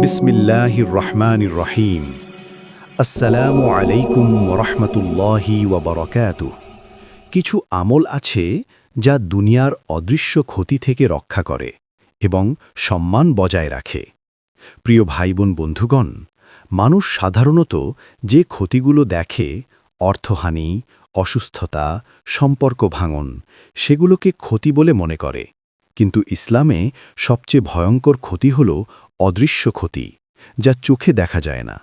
বিসমিল্লাহির রহমানির রহিম। আসসালামু আলাইকুম ওরহমতুল্লাহি ওয়াবারাকাতুহ। কিছু আমল আছে যা দুনিয়ার অদৃশ্য ক্ষতি থেকে রক্ষা করে এবং সম্মান বজায় রাখে। প্রিয় ভাইবোন বন্ধুগণ, মানুষ সাধারণত যে ক্ষতিগুলো দেখে, অর্থহানি, অসুস্থতা, সম্পর্ক ভাঙন, সেগুলোকে ক্ষতি বলে মনে করে। কিন্তু ইসলামে সবচেয়ে ভয়ঙ্কর ক্ষতি হল অদৃশ্য ক্ষতি, যা চোখে দেখা যায় না,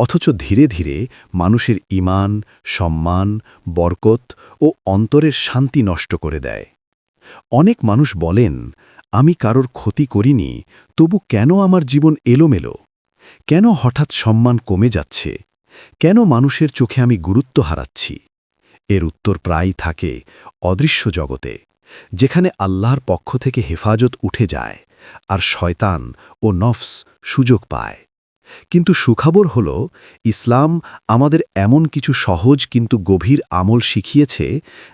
অথচ ধীরে ধীরে মানুষের ঈমান, সম্মান, বরকত ও অন্তরের শান্তি নষ্ট করে দেয়। অনেক মানুষ বলেন, আমি কারোর ক্ষতি করিনি, তবু কেন আমার জীবন এলোমেলো? কেন হঠাৎ সম্মান কমে যাচ্ছে? কেন মানুষের চোখে আমি গুরুত্ব হারাচ্ছি? এর উত্তর প্রায়ই থাকে অদৃশ্য জগতে, যেখানে আল্লাহর পক্ষ থেকে হেফাজত উঠে যায় আর শয়তান ও নফস সুযোগ পায়। কিন্তু সুখবর হল, ইসলাম আমাদের এমন কিছু সহজ কিন্তু গভীর আমল শিখিয়েছে,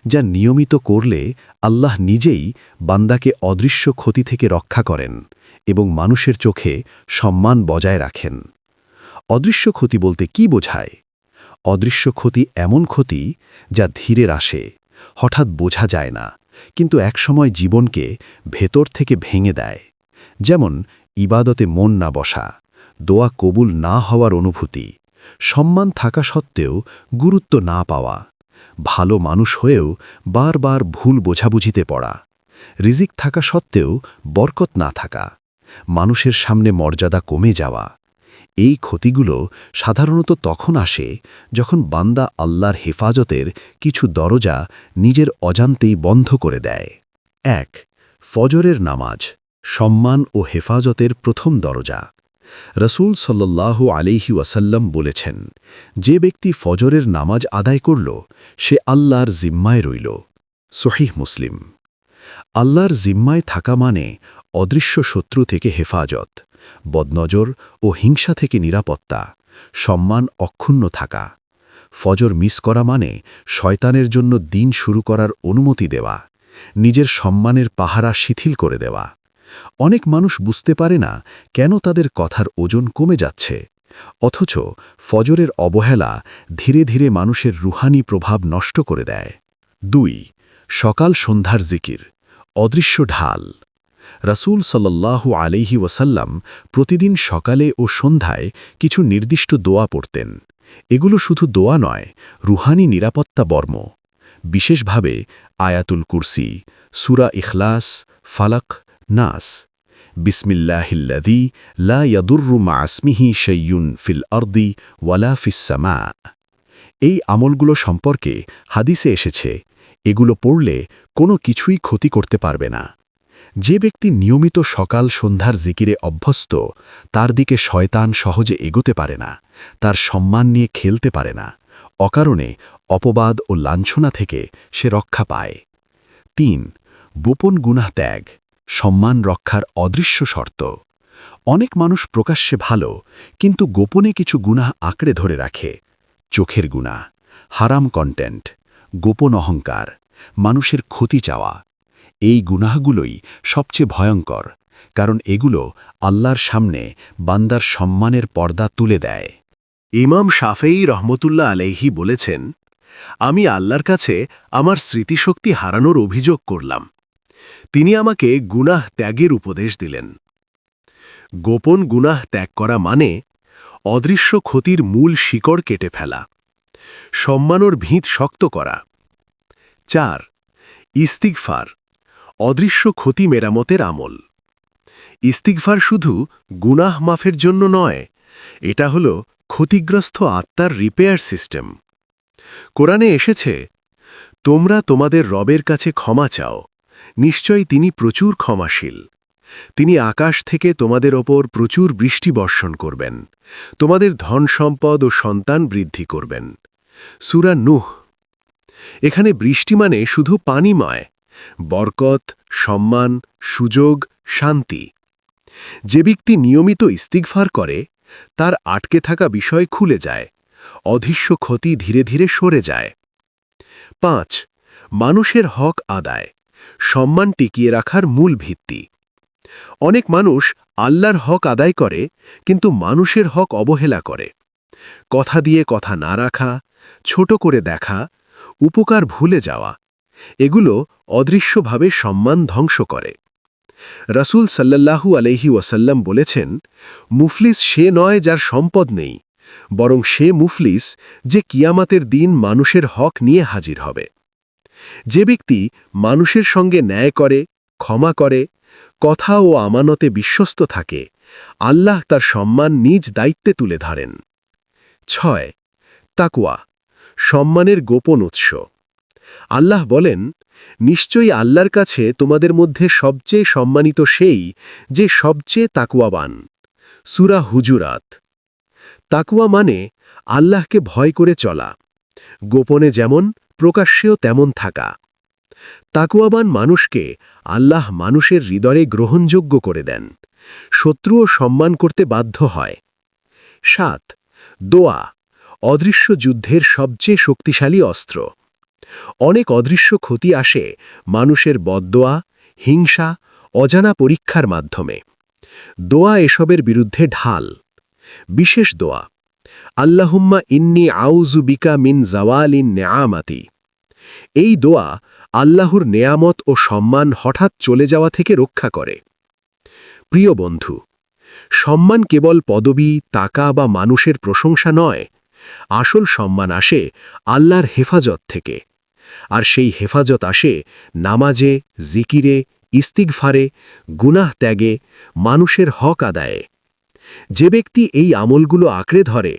যা নিয়মিত করলে আল্লাহ নিজেই বান্দাকে অদৃশ্য ক্ষতি থেকে রক্ষা করেন এবং মানুষের চোখে সম্মান বজায় রাখেন। অদৃশ্য ক্ষতি বলতে কি বোঝায়? অদৃশ্য ক্ষতি এমন ক্ষতি যা ধীরে আসে, হঠাৎ বোঝা যায় না, কিন্তু একসময় জীবনকে ভেতর থেকে ভেঙে দেয়। যেমন ইবাদতে মন না বসা, দোয়া কবুল না হওয়ার অনুভূতি, সম্মান থাকা সত্ত্বেও গুরুত্ব না পাওয়া, ভালো মানুষ হয়েও বারবার ভুল বোঝাবুঝিতে পড়া, রিজিক থাকা সত্ত্বেও বরকত না থাকা, মানুষের সামনে মর্যাদা কমে যাওয়া। এই ক্ষতিগুলো সাধারণত তখন আসে যখন বান্দা আল্লাহর হেফাজতের কিছু দরজা নিজের অজান্তেই বন্ধ করে দেয়। ১. ফজরের নামাজ, সম্মান ও হেফাজতের প্রথম দরজা। রাসূল সাল্লাল্লাহু আলাইহি ওয়াসাল্লাম বলেছেন, যে ব্যক্তি ফজরের নামাজ আদায় করল, সে আল্লাহর জিম্মায় রইল। সহিহ মুসলিম। আল্লাহর জিম্মায় থাকা মানে অদৃশ্য শত্রু থেকে হেফাজত, বদনজর ও হিংসা থেকে নিরাপত্তা, সম্মান অক্ষুণ্ণ থাকা। ফজর মিস করা মানে শয়তানের জন্য দিন শুরু করার অনুমতি দেওয়া, নিজের সম্মানের পাহারা শিথিল করে দেওয়া। অনেক মানুষ বুঝতে পারে না কেন তাদের কথার ওজন কমে যাচ্ছে, অথচ ফজরের অবহেলা ধীরে ধীরে মানুষের রুহানি প্রভাব নষ্ট করে দেয়। ২. সকাল সন্ধ্যার জিকির, অদৃশ্য ঢাল। রাসূল সাল্লাল্লাহু আলাইহি ওয়াসাল্লাম প্রতিদিন সকালে ও সন্ধ্যায় কিছু নির্দিষ্ট দোয়া পড়তেন। এগুলো শুধু দোয়া নয়, রুহানি নিরাপত্তা বর্ম। বিশেষভাবে আয়াতুল কুরসি, সূরা ইখলাস, ফালাক, নাস, বিসমিল্লাহিল্লাযী লা ইয়াদুররু মা ইসমিহি শাইউন ফিল আরদি ওয়ালা ফিস সামা। এই আমলগুলো সম্পর্কে হাদিসে এসেছে, এগুলো পড়লে কোনো কিছুই ক্ষতি করতে পারবে না। যে ব্যক্তি নিয়মিত সকাল সন্ধ্যার জিকিরে অভ্যস্ত, তার দিকে শয়তান সহজে এগোতে পারে না, তার সম্মান নিয়ে খেলতে পারে না, অকারণে অপবাদ ও লাঞ্ছনা থেকে সে রক্ষা পায়। ৩. গোপন গুনাহ ত্যাগ, সম্মান রক্ষার অদৃশ্য শর্ত। অনেক মানুষ প্রকাশ্যে ভালো, কিন্তু গোপনে কিছু গুনাহ আঁকড়ে ধরে রাখে। চোখের গুনাহ, হারাম কন্টেন্ট, গোপন অহংকার, মানুষের ক্ষতি চাওয়া। এই গুনাহগুলোই সবচেয়ে ভয়ঙ্কর, কারণ এগুলো আল্লাহর সামনে বান্দার সম্মানের পর্দা তুলে দেয়। ইমাম শাফেঈ রহমতুল্লাহ আলাইহি বলেছেন, আমি আল্লাহর কাছে আমার স্মৃতিশক্তি হারানোর অভিযোগ করলাম। তিনি আমাকে গুনাহ ত্যাগের উপদেশ দিলেন। গোপন গুনাহ ত্যাগ করা মানে অদৃশ্য ক্ষতির মূল শিকড় কেটে ফেলা, সম্মানর ভিত শক্ত করা। ৪. ইস্তিগফার, অদৃশ্য ক্ষতি মেরামতের আমল। ইস্তিগফার শুধু গুনাহ মাফের জন্য নয়, এটা হল ক্ষতিগ্রস্ত আত্মার রিপেয়ার সিস্টেম। কোরআনে এসেছে, তোমরা তোমাদের রবের কাছে ক্ষমা চাও, নিশ্চয়ই তিনি প্রচুর ক্ষমাশীল। তিনি আকাশ থেকে তোমাদের ওপর প্রচুর বৃষ্টি বর্ষণ করবেন, তোমাদের ধন সম্পদ ও সন্তান বৃদ্ধি করবেন। সূরা নূহ। এখানে বৃষ্টি মানে শুধু পানি নয়, বরকত, সম্মান, সুযোগ, শান্তি। যে ব্যক্তি নিয়মিত ইস্তিগফার করে, তার আটকে থাকা বিষয় খুলে যায়, অদৃশ্য ক্ষতি ধীরে ধীরে সরে যায়। ৫. মানুষের হক আদায়, সম্মান টিকিয়ে রাখার মূল ভিত্তি। অনেক মানুষ আল্লাহর হক আদায় করে কিন্তু মানুষের হক অবহেলা করে। কথা দিয়ে কথা না রাখা, ছোট করে দেখা, উপকার ভুলে যাওয়া, এগুলো অদৃশ্যভাবে সম্মান ধ্বংস করে। রাসূল সাল্লাল্লাহু আলাইহি ওয়াসাল্লাম বলেছেন, মুফলিস সে নয় যার সম্পদ নেই, বরং সে মুফলিস যে কিয়ামতের দিন মানুষের হক নিয়ে হাজির হবে। যে ব্যক্তি মানুষের সঙ্গে ন্যায় করে, ক্ষমা করে, কথা ও আমানতে বিশ্বস্ত থাকে, আল্লাহ তার সম্মান নিজ দায়িত্বে তুলে ধরেন। 6. তাকওয়া, সম্মানের গোপন উৎস। আল্লাহ বলেন, নিশ্চয়ই আল্লাহর কাছে তোমাদের মধ্যে সবচেয়ে সম্মানিত সেই যে সবচেয়ে তাকওয়াবান। সূরা হুজুরাত। তাকওয়া মানে আল্লাহকে ভয় করে চলা, গোপনে যেমন প্রকাশ্যেও তেমন থাকা। তাকওয়াবান মানুষকে আল্লাহ মানুষের হৃদয়ে গ্রহণযোগ্য করে দেন, শত্রুও সম্মান করতে বাধ্য হয়। 7. দোয়া, অদৃশ্য যুদ্ধের সবচেয়ে শক্তিশালী অস্ত্র। অনেক অদৃশ্য ক্ষতি আসে মানুষের বদদোয়া, হিংসা, অজানা পরীক্ষার মাধ্যমে। দোয়া এসবের বিরুদ্ধে ঢাল। বিশেষ দোয়া, আল্লাহুম্মা ইন্নি আউযু বিকা মিন জাওয়ালিন নেয়ামাতি। এই দোয়া আল্লাহর নেয়ামত ও সম্মান হঠাৎ চলে যাওয়া থেকে রক্ষা করে। প্রিয় বন্ধু, সম্মান কেবল পদবি, টাকা বা মানুষের প্রশংসা নয়। আসল সম্মান আসে আল্লাহর হেফাজত থেকে। আর সেই হেফাজত আসে নামাজে, জিকিরে, ইস্তিগফারে, গুনাহ ত্যাগে, মানুষের হক আদায়ে। যে ব্যক্তি এই আমলগুলো আঁকড়ে ধরে,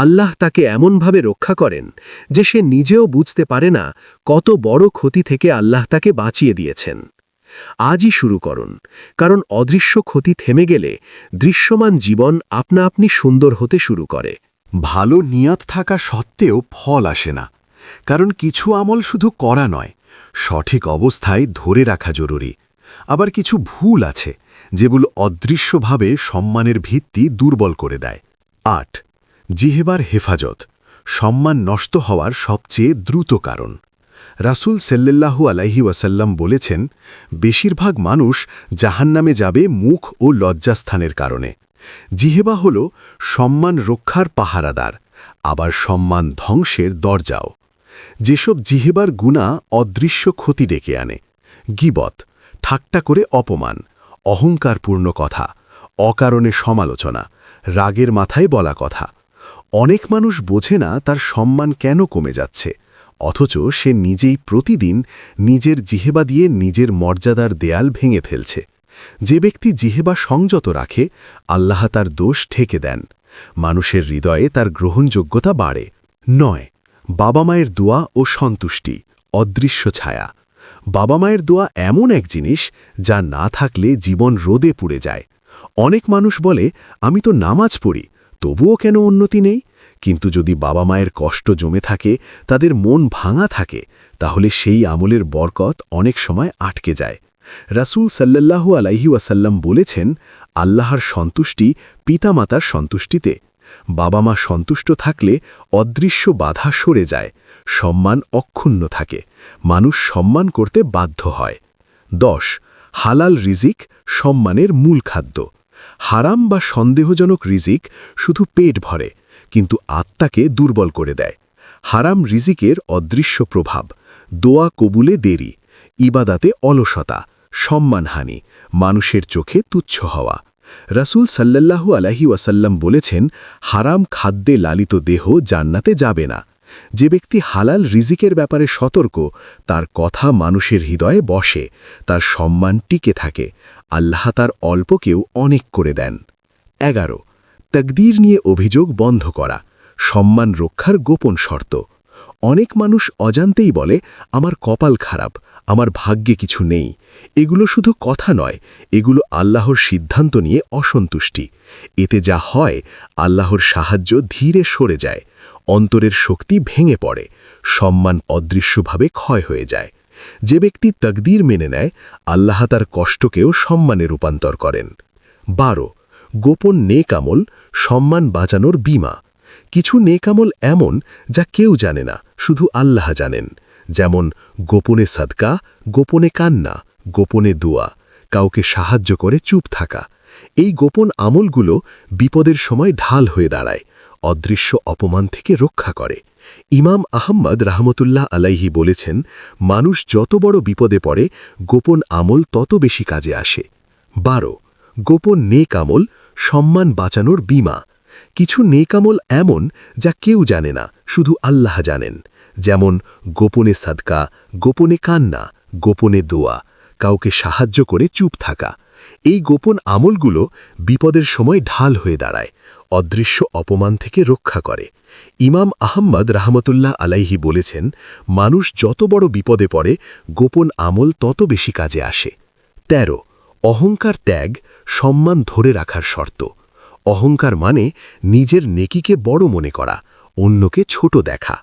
আল্লাহ তাকে এমনভাবে রক্ষা করেন যে সে নিজেও বুঝতে পারে না কত বড় ক্ষতি থেকে আল্লাহ তাকে বাঁচিয়ে দিয়েছেন। আজই শুরু করুন, কারণ অদৃশ্য ক্ষতি থেমে গেলে দৃশ্যমান জীবন আপনা আপনি সুন্দর হতে শুরু করে। ভালো নিয়ত থাকা সত্ত্বেও ফল আসে না, কারণ কিছু আমল শুধু করা নয়, সঠিক অবস্থায় ধরে রাখা জরুরি। আবার কিছু ভুল আছে যেগুলো অদৃশ্যভাবে সম্মানের ভিত্তি দুর্বল করে দেয়। 8. জিহবার হেফাজত, সম্মান নষ্ট হওয়ার সবচেয়ে দ্রুত কারণ। রাসূল সাল্লাল্লাহু আলাইহি ওয়াসাল্লাম বলেছেন, বেশিরভাগ মানুষ জাহান্নামে যাবে মুখ ও লজ্জাস্থানের কারণে। জিহবা হল সম্মান রক্ষার পাহারাদার, আবার সম্মান ধ্বংসের দরজাও। যেসব জিহবার গুনাহ অদৃশ্য ক্ষতি ডেকে আনে, গীবত, ঠাট্টা করে অপমান, অহংকারপূর্ণ কথা, অকারণে সমালোচনা, রাগের মাথায় বলা কথা। অনেক মানুষ বোঝে না তার সম্মান কেন কমে যাচ্ছে, অথচ সে নিজেই প্রতিদিন নিজের জিহবা দিয়ে নিজের মর্যাদার দেয়াল ভেঙে ফেলছে। যে ব্যক্তি জিহবা সংযত রাখে, আল্লাহ তার দোষ ঢেকে দেন, মানুষের হৃদয়ে তার গ্রহণযোগ্যতা বাড়ে। 9. বাবা মায়ের দোয়া ও সন্তুষ্টি, অদৃশ্য ছায়া। বাবা মায়ের দোয়া এমন এক জিনিস যা না থাকলে জীবন রোদে পুড়ে যায়। অনেক মানুষ বলে, আমি তো নামাজ পড়ি, তবুও কেন উন্নতি নেই? কিন্তু যদি বাবা মায়ের কষ্ট জমে থাকে, তাদের মন ভাঙা থাকে, তাহলে সেই আমলের বরকত অনেক সময় আটকে যায়। রাসূল সাল্লাল্লাহু আলাইহি ওয়াসাল্লাম বলেছেন, আল্লাহর সন্তুষ্টি পিতামাতার সন্তুষ্টিতে। বাবা মা সন্তুষ্ট থাকলে অদৃশ্য বাধা সরে যায়, সম্মান অক্ষুণ্ণ থাকে, মানুষ সম্মান করতে বাধ্য হয়। 10. হালাল রিজিক, সম্মানের মূল খাদ্য। হারাম বা সন্দেহজনক রিজিক শুধু পেট ভরে, কিন্তু আত্মাকে দুর্বল করে দেয়। হারাম রিজিকের অদৃশ্য প্রভাব, দোয়া কবুলে দেরি, ইবাদাতে অলসতা, সম্মানহানি, মানুষের চোখে তুচ্ছ হওয়া। রাসূল সাল্লাল্লাহু আলাইহি ওয়াসাল্লাম বলেছেন, হারাম খাদ্যে লালিত দেহ জান্নাতে যাবে না। যে ব্যক্তি হালাল রিজিকের ব্যাপারে সতর্ক, তার কথা মানুষের হৃদয়ে বসে, তার সম্মান টিকে থাকে, আল্লাহ তার অল্পকেও অনেক করে দেন। 11. তাকদীর নিয়ে অভিযোগ বন্ধ করা, সম্মান রক্ষার গোপন শর্ত। অনেক মানুষ অজান্তেই বলে, আমার কপাল খারাপ, আমার ভাগ্যে কিছু নেই। এগুলো শুধু কথা নয়, এগুলো আল্লাহর সিদ্ধান্ত নিয়ে অসন্তুষ্টি। এতে যা হয়, আল্লাহর সাহায্য ধীরে সরে যায়, অন্তরের শক্তি ভেঙে পড়ে, সম্মান অদৃশ্যভাবে ক্ষয় হয়ে যায়। যে ব্যক্তি তাকদীর মেনে নেয়, আল্লাহ তার কষ্টকেও সম্মানে রূপান্তর করেন। 12. গোপন নেক আমল, সম্মান বাঁচানোর বীমা। কিছু নেক আমল এমন যা কেউ জানে না, শুধু আল্লাহ জানেন। যেমন গোপনে সাদকা, গোপনে কান্না, গোপনে দোয়া। কাউকে সাহায্য করে চুপ থাকা। এই গোপন আমলগুলো বিপদের সময় ঢাল হয়ে দাঁড়ায়, অদৃশ্য অপমান থেকে রক্ষা করে। ইমাম আহম্মদ রাহমতুল্লাহ আলাইহি বলেছেন, মানুষ যত বড় বিপদে পড়ে গোপন আমল তত বেশি কাজে আসে। 12 গোপন নেক আমল সম্মান বাঁচানোর বীমা। কিছু নেক আমল এমন যা কেউ জানে না, শুধু আল্লাহ জানেন। যেমন গোপনে সাদকা, গোপনে কান্না, গোপনে দোয়া, কাউকে সাহায্য করে চুপ থাকা। এই গোপন আমলগুলো বিপদের সময় ঢাল হয়ে দাঁড়ায়, অদৃশ্য অপমান থেকে রক্ষা করে। ইমাম আহম্মদ রাহমতুল্লাহ আলাইহি বলেছেন, মানুষ যত বড় বিপদে পড়ে গোপন আমল তত বেশি কাজে আসে। 13 অহংকার ত্যাগ সম্মান ধরে রাখার শর্ত। অহংকার মানে নিজের নেকিকে বড় মনে করা, অন্যকে ছোট দেখা।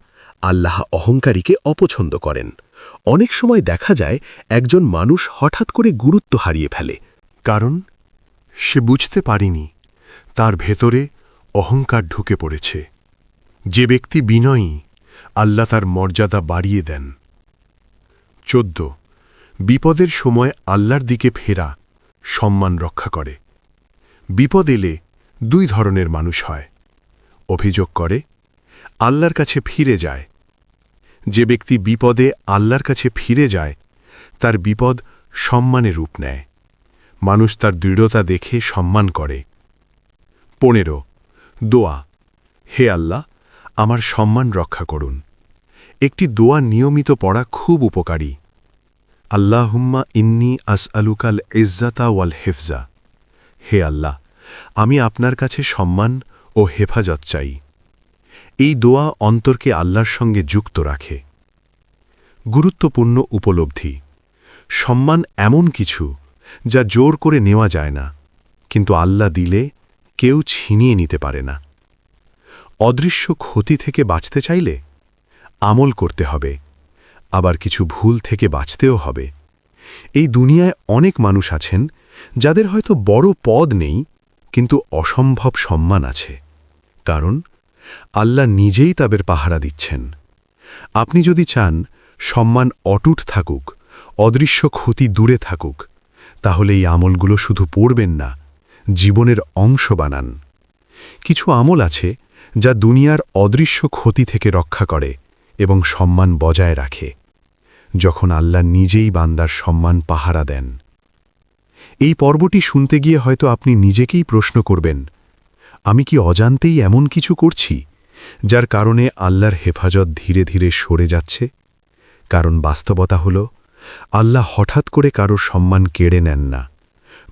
আল্লাহ অহংকারীকে অপছন্দ করেন। অনেক সময় দেখা যায় একজন মানুষ হঠাৎ করে গুরুত্ব হারিয়ে ফেলে, কারণ সে বুঝতে পারেনি তার ভেতরে অহংকার ঢুকে পড়েছে। যে ব্যক্তি বিনয়ী, আল্লাহ তার মর্যাদা বাড়িয়ে দেন। 14 বিপদের সময় আল্লাহর দিকে ফেরা সম্মান রক্ষা করে। বিপদ এলে 2 ধরনের মানুষ হয়, অভিযোগ করে, আল্লাহর কাছে ফিরে যায়। যে ব্যক্তি বিপদে আল্লাহর কাছে ফিরে যায় তার বিপদ সম্মানে রূপ নেয়, মানুষ তার দৃঢ়তা দেখে সম্মান করে। 15 দোয়া, হে আল্লাহ, আমার সম্মান রক্ষা করুন। একটি দোয়া নিয়মিত পড়া খুব উপকারী। আল্লাহুম্মা ইন্নী আসআলুকাল ইজ্জাতা ওয়াল হিফজা, হে আল্লাহ, আমি আপনার কাছে সম্মান ও হেফাজত চাই। এই দোয়া অন্তরকে আল্লাহর সঙ্গে যুক্ত রাখে। গুরুত্বপূর্ণ উপলব্ধি, সম্মান এমন কিছু যা জোর করে নেওয়া যায় না, কিন্তু আল্লাহ দিলে কেউ ছিনিয়ে নিতে পারে না। অদৃশ্য ক্ষতি থেকে বাঁচতে চাইলে আমল করতে হবে, আবার কিছু ভুল থেকে বাঁচতেও হবে। এই দুনিয়ায় অনেক মানুষ আছেন যাদের হয়তো বড় পদ নেই, কিন্তু অসম্ভব সম্মান আছে, কারণ আল্লাহ নিজেই তাদের পাহারা দিচ্ছেন। আপনি যদি চান সম্মান অটুট থাকুক, অদৃশ্য ক্ষতি দূরে থাকুক, তাহলে এই আমলগুলো শুধু পড়বেন না, জীবনের অংশ বানান। কিছু আমল আছে যা দুনিয়ার অদৃশ্য ক্ষতি থেকে রক্ষা করে এবং সম্মান বজায় রাখে, যখন আল্লাহ নিজেই বান্দার সম্মান পাহারা দেন। এই পর্বটি শুনতে গিয়ে হয়তো আপনি নিজেকেই প্রশ্ন করবেন, আমি কি অজান্তেই এমন কিছু করছি যার কারণে আল্লাহর হেফাজত ধীরে ধীরে সরে যাচ্ছে? কারণ বাস্তবতা হল, আল্লাহ হঠাৎ করে কারোর সম্মান কেড়ে নেন না,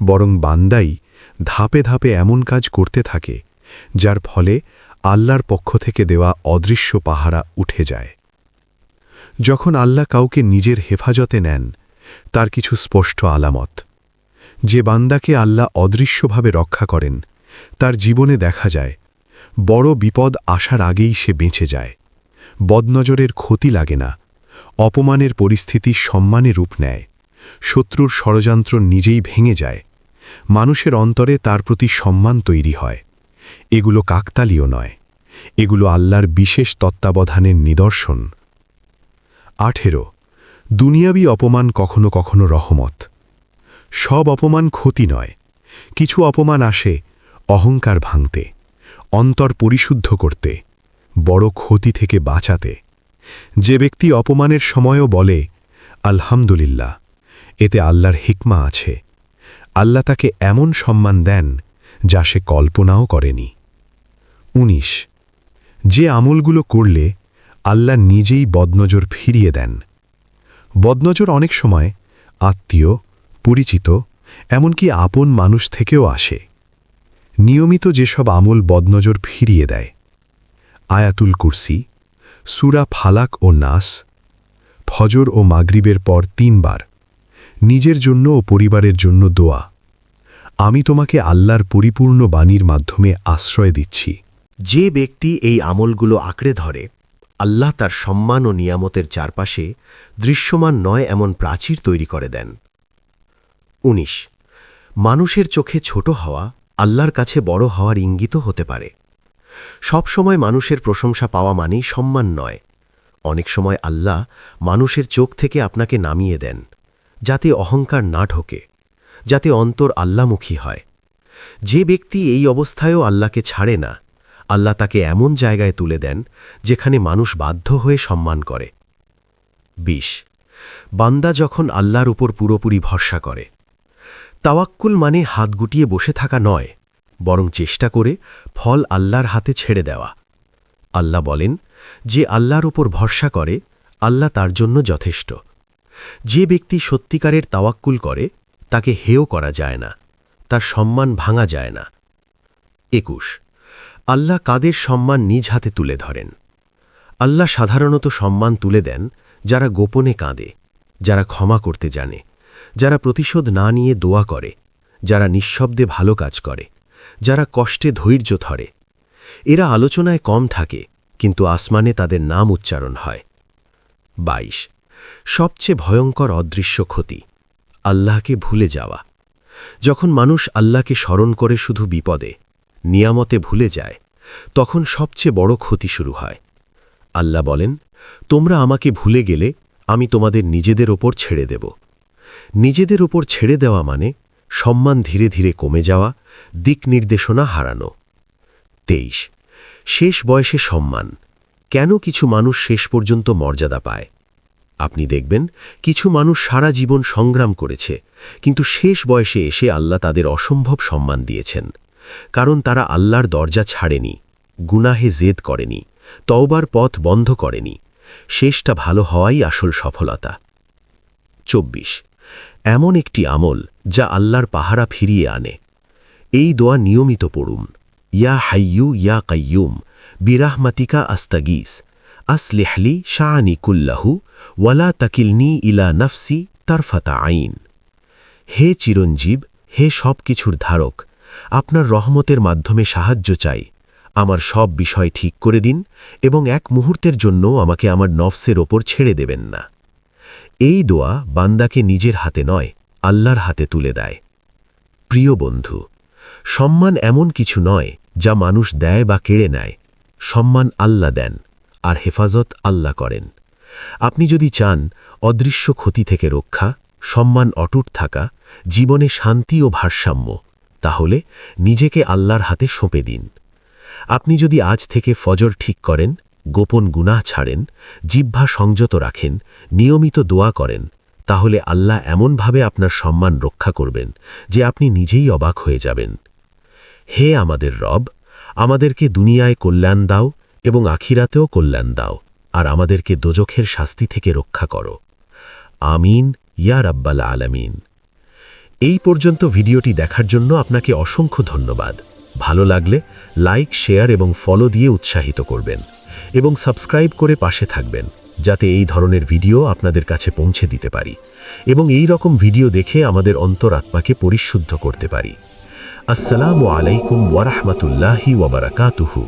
বরং বান্দাই ধাপে ধাপে এমন কাজ করতে থাকে যার ফলে আল্লাহর পক্ষ থেকে দেওয়া অদৃশ্য পাহারা উঠে যায়। যখন আল্লাহ কাউকে নিজের হেফাজতে নেন, তার কিছু স্পষ্ট আলামত। যে বান্দাকে আল্লাহ অদৃশ্যভাবে রক্ষা করেন, তার জীবনে দেখা যায় বড় বিপদ আসার আগেই সে বেঁচে যায়, বদনজরের ক্ষতি লাগে না, অপমানের পরিস্থিতি সম্মানে রূপ নেয়, শত্রুর ষড়যন্ত্র নিজেই ভেঙে যায়, মানুষের অন্তরে তার প্রতি সম্মান তৈরি হয়। এগুলো কাকতালীয় নয়, এগুলো আল্লাহর বিশেষ তত্ত্বাবধানের নিদর্শন। 18 দুনিয়াবী অপমান কখনো কখনো রহমত। সব অপমান ক্ষতি নয়, কিছু অপমান আসে অহংকার ভাঙতে, অন্তর পরিশুদ্ধ করতে, বড় ক্ষতি থেকে বাঁচাতে। যে ব্যক্তি অপমানের সময়ও বলে আলহামদুলিল্লাহ, এতে আল্লাহর হিকমা আছে, আল্লাহ তাকে এমন সম্মান দেন যা সে কল্পনাও করেনি। 19 যে আমলগুলো করলে আল্লাহ নিজেই বদনজর ফিরিয়ে দেন। বদনজর অনেক সময় আত্মীয়, পরিচিত, এমনকি আপন মানুষ থেকেও আসে। নিয়মিত যেসব আমল বদনজর ফিরিয়ে দেয়: আয়াতুল কুরসি, সূরা ফালাক ও নাস, ফজর ও মাগরিবের পর 3 বার, নিজের জন্য ও পরিবারের জন্য দোয়া, আমি তোমাকে আল্লাহর পরিপূর্ণ বাণীর মাধ্যমে আশ্রয় দিচ্ছি। যে ব্যক্তি এই আমলগুলো আঁকড়ে ধরে, আল্লাহ তার সম্মান ও নিয়ামতের চারপাশে দৃশ্যমান নয় এমন প্রাচীর তৈরি করে দেন। 19 মানুষের চোখে ছোট হওয়া আল্লাহর কাছে বড় হওয়ার ইঙ্গিতও হতে পারে। সব সময় মানুষের প্রশংসা পাওয়া মানেই সম্মান নয়। অনেক সময় আল্লাহ মানুষের চোখ থেকে আপনাকে নামিয়ে দেন, যাতে অহংকার না ঢোকে, যাতে অন্তর আল্লামুখী হয়। যে ব্যক্তি এই অবস্থায়ও আল্লাহকে ছাড়ে না, আল্লাহ তাকে এমন জায়গায় তুলে দেন যেখানে মানুষ বাধ্য হয়ে সম্মান করে। ২০ বান্দা যখন আল্লাহর উপর পুরোপুরি ভরসা করে। তাওয়াক্কুল মানে হাত গুটিয়ে বসে থাকা নয়, বরং চেষ্টা করে ফল আল্লাহর হাতে ছেড়ে দেওয়া। আল্লাহ বলেন, যে আল্লাহর উপর ভরসা করে আল্লাহ তার জন্য যথেষ্ট। যে ব্যক্তি সত্যিকারের তাওয়াক্কুল করে তাকে হেয় করা যায় না, তার সম্মান ভাঙা যায় না। ২১ আল্লাহ কাদের সম্মান নিজ হাতে তুলে ধরেন। আল্লাহ সাধারণত সম্মান তুলে দেন যারা গোপনে কাঁদে, যারা ক্ষমা করতে জানে, যারা প্রতিশোধ না নিয়ে দোয়া করে, যারা নিঃশব্দে ভালো কাজ করে, যারা কষ্টে ধৈর্য ধরে। এরা আলোচনায় কম থাকে, কিন্তু আসমানে তাদের নাম উচ্চারণ হয়। ২২ সবচেয়ে ভয়ঙ্কর অদৃশ্য ক্ষতি, আল্লাহকে ভুলে যাওয়া। যখন মানুষ আল্লাহকে স্মরণ করে শুধু বিপদে, নিয়ামতে ভুলে যায়, তখন সবচেয়ে বড় ক্ষতি শুরু হয়। আল্লাহ বলেন, তোমরা আমাকে ভুলে গেলে আমি তোমাদের নিজেদের ওপর ছেড়ে দেব। নিজেদের ওপর ছেড়ে দেওয়া মানে সম্মান ধীরে ধীরে কমে যাওয়া, দিক নির্দেশনা হারানো। ২৩ শেষ বয়সে সম্মান। কেন কিছু মানুষ শেষ পর্যন্ত মর্যাদা পায়? আপনি দেখবেন কিছু মানুষ সারা জীবন সংগ্রাম করেছে, কিন্তু শেষ বয়সে এসে আল্লাহ তাদের অসম্ভব সম্মান দিয়েছেন। কারণ তারা আল্লাহর দরজা ছাড়েনি, গুনাহে জেদ করেনি, তওবার পথ বন্ধ করেনি। শেষটা ভালো হওয়াই আসল সফলতা। ২৪ এমন একটি আমল যা আল্লাহর পাহারা ফিরিয়ে আনে। এই দোয়া নিয়মিত পড়ুন। ইয়া হাইয়ু ইয়া কাইয়ুম বিরাহমাতিকা আস্তাগীস আসলিহলি শাআনি কুল্লাহু ওয়ালা তাকিলনি ইলা নফসি তারফাতা আইন। হে চিরঞ্জীব, হে সব কিছুর ধারক, আপনার রহমতের মাধ্যমে সাহায্য চাই। আমার সব বিষয় ঠিক করে দিন এবং এক মুহূর্তের জন্য আমাকে আমার নফসের ওপর ছেড়ে দেবেন না। এই দোয়া বান্দাকে নিজের হাতে নয়, আল্লাহর হাতে তুলে দেয়। প্রিয় বন্ধু, সম্মান এমন কিছু নয় যা মানুষ দেয় বা কেড়ে নেয়। সম্মান আল্লাহ দেন, আর হেফাজত আল্লাহ করেন। আপনি যদি চান অদৃশ্য ক্ষতি থেকে রক্ষা, সম্মান অটুট থাকা, জীবনে শান্তি ও ভারসাম্য, তাহলে নিজেকে আল্লাহর হাতে সঁপে দিন। আপনি যদি আজ থেকে ফজর ঠিক করেন, গোপন গুনাহ ছাড়েন, জিহ্বা সংযত রাখেন, নিয়মিত দোয়া করেন, তাহলে আল্লাহ এমনভাবে আপনার সম্মান রক্ষা করবেন যে আপনি নিজেই অবাক হয়ে যাবেন। হে আমাদের রব, আমাদেরকে দুনিয়ায় কল্যাণ দাও এবং আখিরাতেও কল্যাণ দাও, আর আমাদেরকে দোজখের শাস্তি থেকে রক্ষা করো। আমিন ইয়া রাব্বাল আলামিন। এই পর্যন্ত ভিডিওটি দেখার জন্য আপনাকে অসংখ্য ধন্যবাদ। ভালো লাগলে লাইক, শেয়ার এবং ফলো দিয়ে উৎসাহিত করবেন এবং সাবস্ক্রাইব করে পাশে থাকবেন, যাতে এই ধরনের ভিডিও আপনাদের কাছে পৌঁছে দিতে পারি এবং এই রকম ভিডিও দেখে আমাদের অন্তরাত্মাকে পরিশুদ্ধ করতে পারি। আসসালামু আলাইকুম ওয়া রাহমাতুল্লাহি ওয়া বারাকাতুহু।